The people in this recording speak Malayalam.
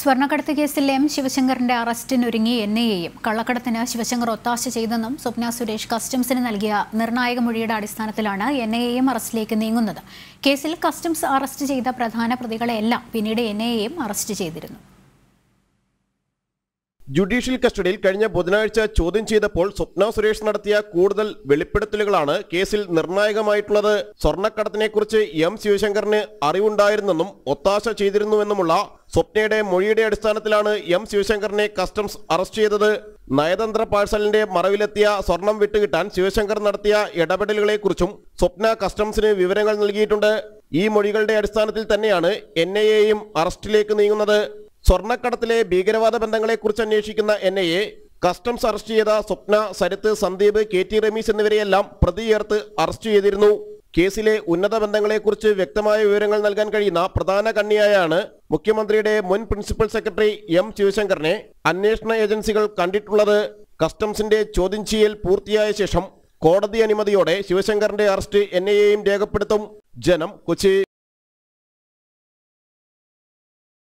സ്വർണ്ണക്കടത്ത് കേസിൽ എം ശിവശങ്കറിന്റെ അറസ്റ്റിനൊരുങ്ങി എൻഐഎയും കള്ളക്കടത്തിന് ശിവശങ്കർ ഒത്താശ ചെയ്തെന്നും സ്വപ്ന സുരേഷ് കസ്റ്റംസിന് നൽകിയ നിർണായക മൊഴിയുടെ അടിസ്ഥാനത്തിലാണ് എൻഐഎയും അറസ്റ്റിലേക്ക് നീങ്ങുന്നത്. കേസിൽ കസ്റ്റംസ് അറസ്റ്റ് ചെയ്ത പ്രധാന പ്രതികളെല്ലാം പിന്നീട് എൻഐഎയും അറസ്റ്റ് ചെയ്തിരുന്നു. ജുഡീഷ്യൽ കസ്റ്റഡിയിൽ കഴിഞ്ഞ ബുധനാഴ്ച ചോദ്യം ചെയ്തപ്പോൾ സ്വപ്ന സുരേഷ് നടത്തിയ കൂടുതൽ വെളിപ്പെടുത്തലുകളാണ് കേസിൽ നിർണായകമായിട്ടുള്ളത്. സ്വർണ്ണക്കടത്തിനെക്കുറിച്ച് എം ശിവശങ്കറിന് അറിവുണ്ടായിരുന്നെന്നും ഒത്താശ ചെയ്തിരുന്നുവെന്നുമുള്ള സ്വപ്നയുടെ മൊഴിയുടെ അടിസ്ഥാനത്തിലാണ് എം ശിവശങ്കറിനെ കസ്റ്റംസ് അറസ്റ്റ് ചെയ്തത്. നയതന്ത്ര പാഴ്സലിന്റെ മറവിലെത്തിയ സ്വർണം വിട്ടുകിട്ടാൻ ശിവശങ്കർ നടത്തിയ ഇടപെടലുകളെക്കുറിച്ചും സ്വപ്ന കസ്റ്റംസിന് വിവരങ്ങൾ നൽകിയിട്ടുണ്ട്. ഈ മൊഴികളുടെ അടിസ്ഥാനത്തിൽ തന്നെയാണ് എൻഐഎയും അറസ്റ്റിലേക്ക് നീങ്ങുന്നത്. സ്വർണ്ണക്കടത്തിലെ ഭീകരവാദ ബന്ധങ്ങളെക്കുറിച്ച് അന്വേഷിക്കുന്ന എൻഐഎ കസ്റ്റംസ് അറസ്റ്റ് ചെയ്ത സ്വപ്ന, സരിത്ത്, സന്ദീപ്, KT റമീസ് എന്നിവരെയെല്ലാം പ്രതി ചേർത്ത് അറസ്റ്റ് ചെയ്തിരുന്നു. കേസിലെ ഉന്നത ബന്ധങ്ങളെക്കുറിച്ച് വ്യക്തമായ വിവരങ്ങൾ നൽകാൻ കഴിയുന്ന പ്രധാന കണ്ണിയായാണ് മുഖ്യമന്ത്രിയുടെ മുൻ പ്രിൻസിപ്പൽ സെക്രട്ടറി എം ശിവശങ്കറിനെ അന്വേഷണ ഏജൻസികൾ കണ്ടിട്ടുള്ളത്. കസ്റ്റംസിന്റെ ചോദ്യം ചെയ്യൽ പൂർത്തിയായ ശേഷം കോടതി അനുമതിയോടെ ശിവശങ്കറിന്റെ അറസ്റ്റ് എൻഐഎയും രേഖപ്പെടുത്തും. ജനം, കൊച്ചി.